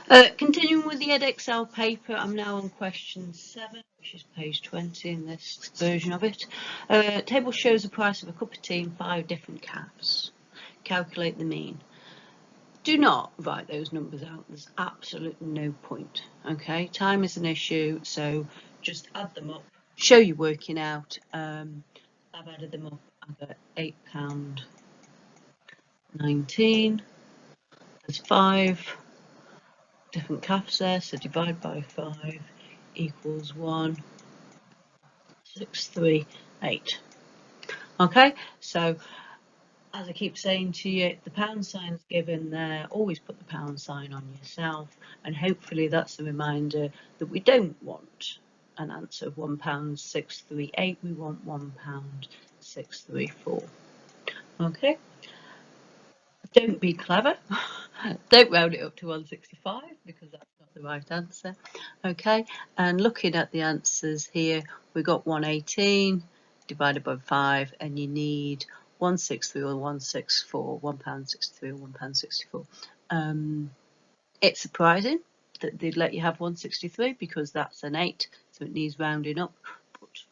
Continuing with the Edexcel paper, I'm now on question 7, which is page 20 in this version of it. Table shows the price of a cup of tea in 5 different caps. Calculate the mean. Do not write those numbers out. There's absolutely no point. Okay, time is an issue, so just add them up. Show you working out. I've added them up. I've got £8.19. There's 5 different caps there, so divide by 5 equals 1,638. Okay, so as I keep saying to you, the pound sign's given there, always put the pound sign on yourself, and hopefully that's a reminder that we don't want an answer of £1.638, we want £1.634. Okay, don't be clever. Don't round it up to 165 because that's not the right answer. Okay, and looking at the answers here, we got 118 divided by 5, and you need 163 or 164, £1.63 or £1.64. It's surprising that they'd let you have 163 because that's an 8, so it needs rounding up. But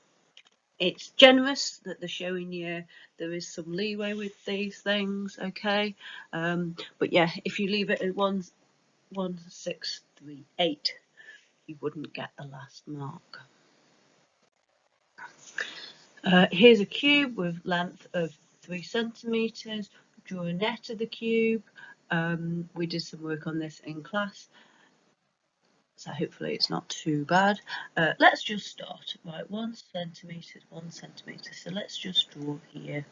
it's generous that they're showing you there is some leeway with these things, okay? But yeah, if you leave it at 1,638, you wouldn't get the last mark. Here's a cube with length of 3 centimeters. Draw a net of the cube. We did some work on this in class, so hopefully it's not too bad. Let's just start. Right, 1 centimeter, 1 centimeter. So let's just draw here.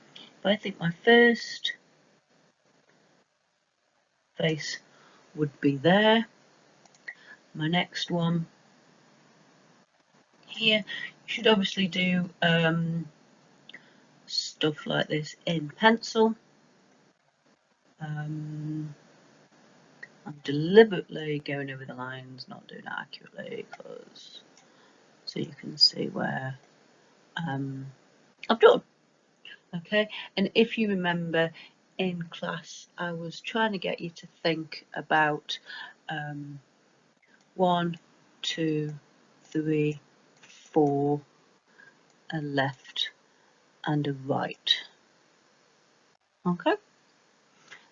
But I think my first face would be there. My next one here. You should obviously do stuff like this in pencil. I'm deliberately going over the lines, not doing it accurately, because so you can see where I've drawn. Okay, and if you remember in class, I was trying to get you to think about 1, 2, 3, 4, a left and a right. Okay,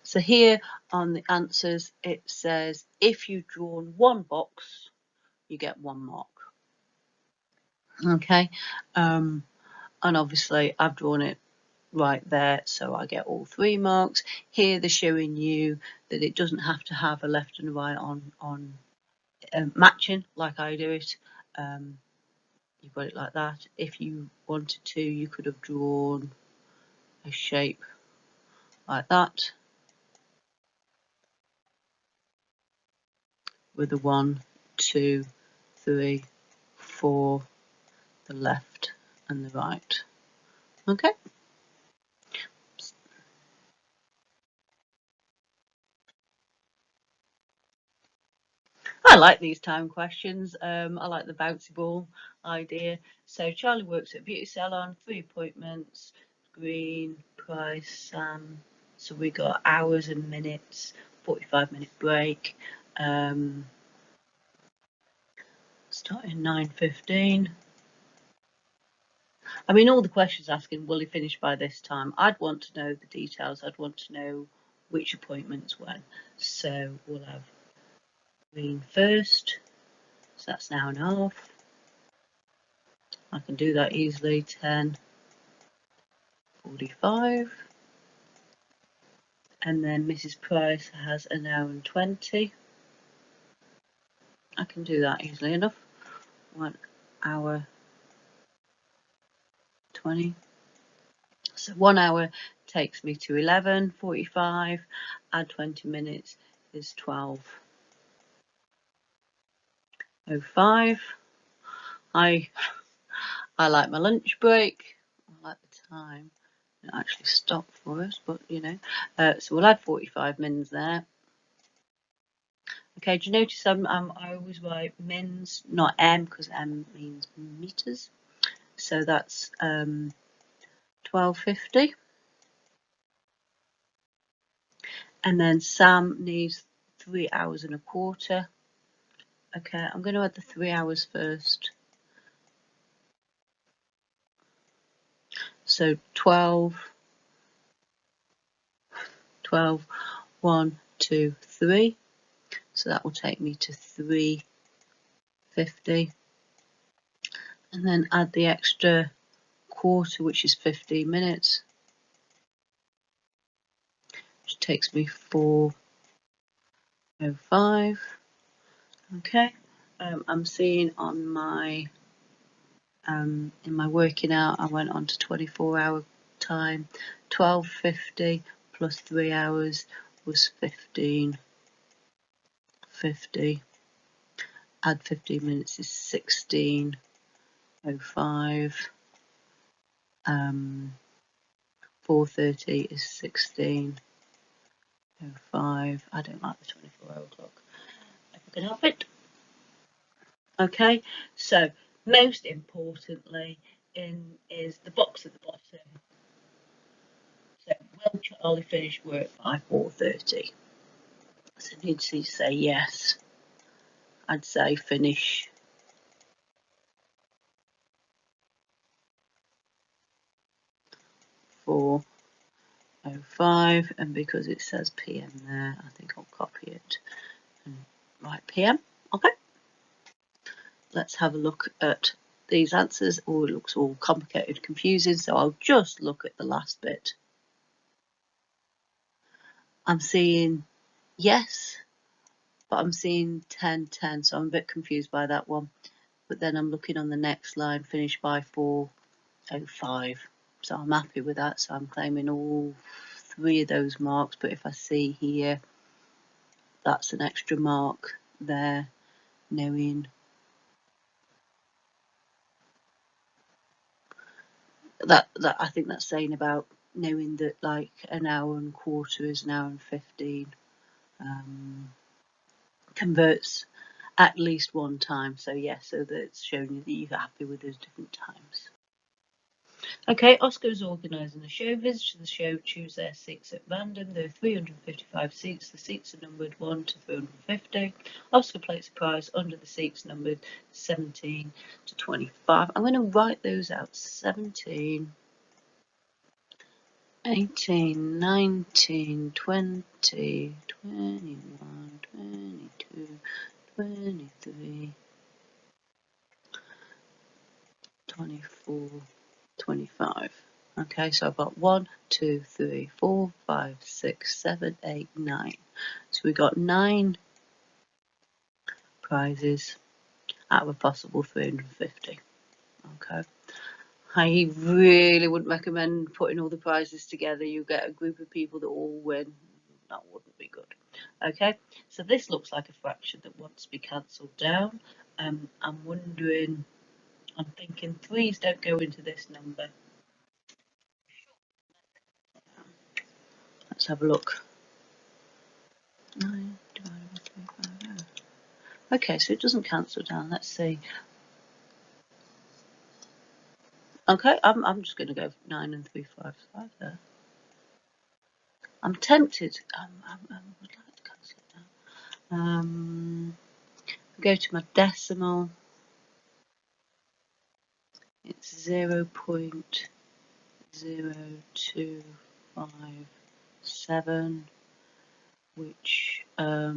so here on the answers it says if you've drawn 1 box you get 1 mark. Okay, and obviously I've drawn it right there, so I get all 3 marks. Here they're showing you that it doesn't have to have a left and a right on matching like I do it. You've got it like that. If you wanted to, you could have drawn a shape like that with the 1, 2, 3, 4, the left and the right. Okay. I like these time questions. I like the bouncy ball idea. So Charlie works at beauty salon, 3 appointments, Green, Price, Sam. So we got hours and minutes, 45-minute break. Starting 9:15. I mean, all the questions asking, will he finish by this time? I'd want to know the details. I'd want to know which appointments when. So we'll have Green first. So that's an hour and a half. I can do that easily. 10:45. And then Mrs. Price has an hour and 20. I can do that easily enough. 1 hour 20. So 1 hour takes me to 11:45. Add 20 minutes is 12:05. I like my lunch break. I like the time. It actually stopped for us, but you know. So we'll add 45 mins there. Okay, do you notice I always write mins, not M, because M means meters. So that's 12:50. And then Sam needs 3 hours and a quarter. Okay, I'm going to add the 3 hours first. So 12, 1, 2, 3. So that will take me to 350. And then add the extra quarter, which is 15 minutes, which takes me 4:05. Okay, I'm seeing on my in my working out, I went on to 24-hour time. 12:50 plus 3 hours was 15:50. Add 15 minutes is 16:05. 4:30 is 16:05. I don't like the 24-hour clock. If I can help it. Okay, so most importantly is the box at the bottom. So will Charlie finish work by 4:30? So I need to say yes. I'd say finish 4:05, and because it says PM there, I think I'll copy it and write PM. Okay, let's have a look at these answers. Oh, it looks all complicated, confusing, so I'll just look at the last bit. I'm seeing yes, but I'm seeing 10:10, so I'm a bit confused by that one. But then I'm looking on the next line, finish by 4:05, so I'm happy with that. So I'm claiming all 3 of those marks, but if I see here, that's an extra mark there, knowing that I think that's saying about knowing that like an hour and a quarter is an hour and 15. Converts at least one time, so yeah, so that it's showing you that you're happy with those different times. Okay, Oscar's organising a show. Visitors to the show choose their seats at random. There are 355 seats. The seats are numbered 1 to 350. Oscar places a prize under the seats numbered 17 to 25. I'm going to write those out. 17, 18, 19, 20, 21, 22, 23, 24, 25. Okay, so I've got 1, 2, 3, 4, 5, 6, 7, 8, 9. So we got 9 prizes out of a possible 350. Okay. I really wouldn't recommend putting all the prizes together. You get a group of people that all win. That wouldn't be good. Okay, so this looks like a fraction that wants to be cancelled down. I'm wondering, I'm thinking 3's don't go into this number. Let's have a look. 9 divided by 350. Okay, so it doesn't cancel down. Let's see. Okay, I'm just going to go 9 and 355 there. I'm tempted. I would like to cancel it down. Go to my decimal. It's 0.0257, which well,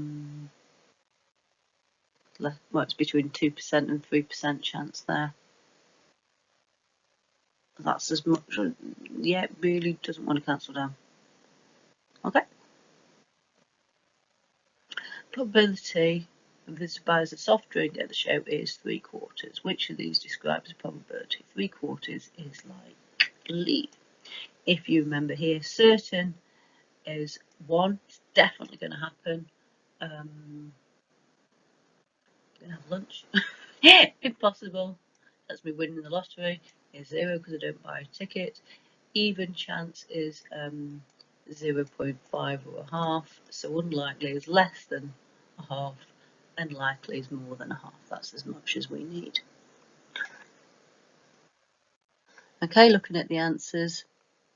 it's between 2% and 3% chance there. That's as much. Yeah, it really doesn't want to cancel down. Okay. Probability of visitor buys a soft drink at the show is 3/4. Which of these describes a probability? 3/4 is likely. If you remember here, certain is 1. It's definitely going to happen. Going to have lunch. Impossible. That's me winning the lottery. Is 0 because I don't buy a ticket. Even chance is 0.5 or a half. So unlikely is less than a half, and likely is more than a half. That's as much as we need. Okay, looking at the answers,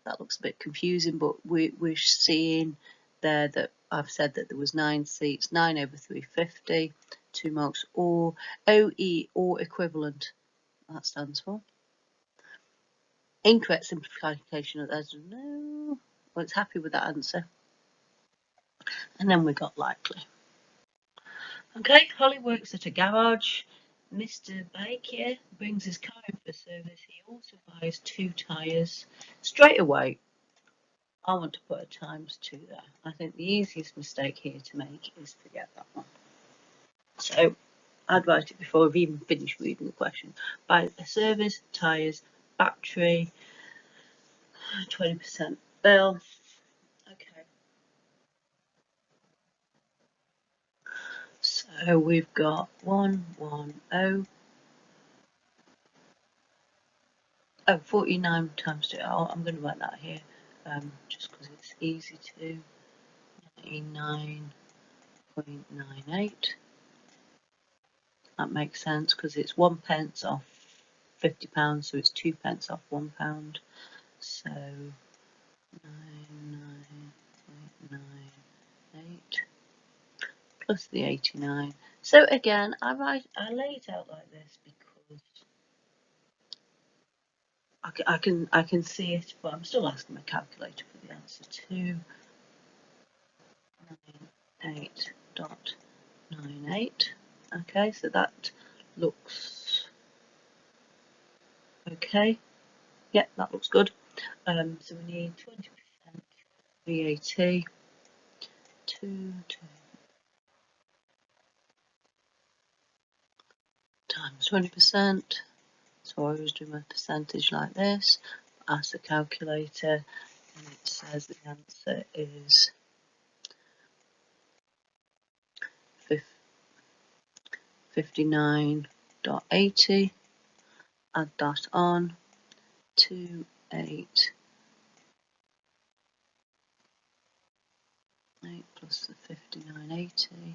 that looks a bit confusing, but we're seeing there that I've said that there was 9 seats, 9 over 350. 2 marks, or OE or equivalent, that stands for. Incorrect simplification of that, no. Well, it's happy with that answer. And then we got likely. Okay, Holly works at a garage. Mr. Baker brings his car in for service. He also buys 2 tyres. Straight away, I want to put a ×2 there. I think the easiest mistake here to make is forget that one. So I'd write it before I've even finished reading the question. Buy a service, tyres, battery, 20% bill. Okay. So we've got 110. Oh, 49 times 2. Oh, I'm going to write that here just because it's easy to. 99.98. That makes sense because it's 1 pence off £50, so it's 2 pence off £1. So 99.98 plus the 89. So again, I lay it out like this because I can see it, but I'm still asking my calculator for the answer. 298.98. Okay, so that looks okay. Yeah, that looks good. So we need 20% VAT. 2 times 20%. So I always do my percentage like this. Ask the calculator, and it says the answer is 59.80. Add that on. 288 plus the 59.80.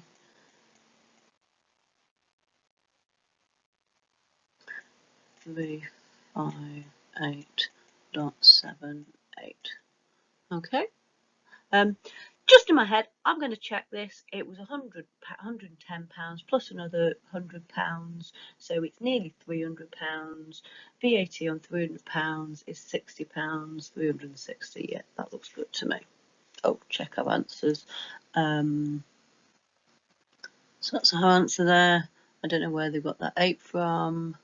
358.78. Okay. Just in my head, I'm going to check this. It was £110 plus another £100, so it's nearly £300. VAT on £300 is £60. 360. Yeah, that looks good to me. Oh, check our answers. So that's our answer there. I don't know where they've got that 8 from.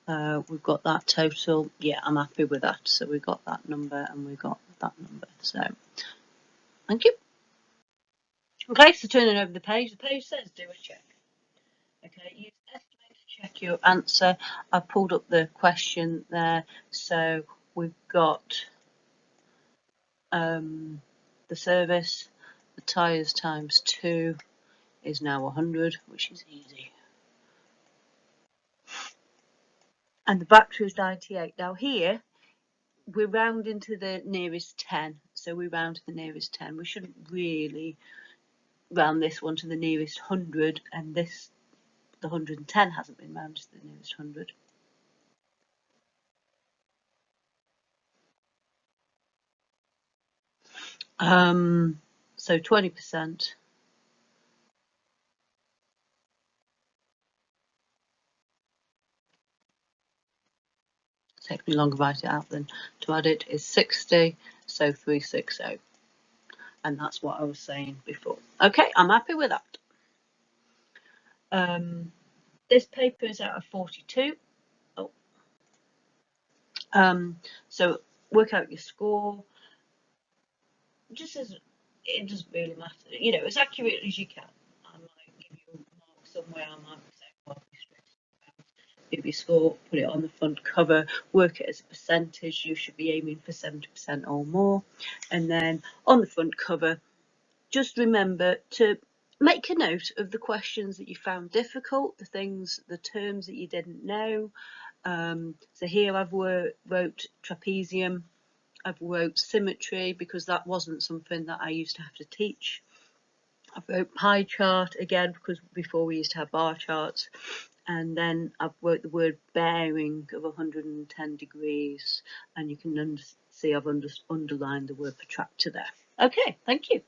We've got that total. Yeah, I'm happy with that. So we got that number and we got that number. So thank you. Okay, so turning over the page says do a check. Okay, use estimate to check your answer. I pulled up the question there. So we've got the service, the tyres times 2 is now 100, which is easy. And the battery is 98. Now here, we're rounding to the nearest 10. So we round to the nearest 10. We shouldn't really round this one to the nearest 100, and this, the 110 hasn't been rounded to the nearest 100. So 20%. Takes me longer to write it out than to add it, is 60, so 360. And that's what I was saying before. Okay, I'm happy with that. This paper is out of 42. Oh. So work out your score. Just as it doesn't really matter, you know, as accurate as you can. I might give you a mark somewhere. I might say, well, give your score, put it on the front cover, work it as a percentage. You should be aiming for 70% or more. And then on the front cover, just remember to make a note of the questions that you found difficult, the things, the terms that you didn't know. So here I've wrote trapezium, I've wrote symmetry because that wasn't something that I used to have to teach. I've wrote pie chart again because before we used to have bar charts. And then I've wrote the word bearing of 110 degrees, and you can see I've underlined the word protractor there. Okay, thank you.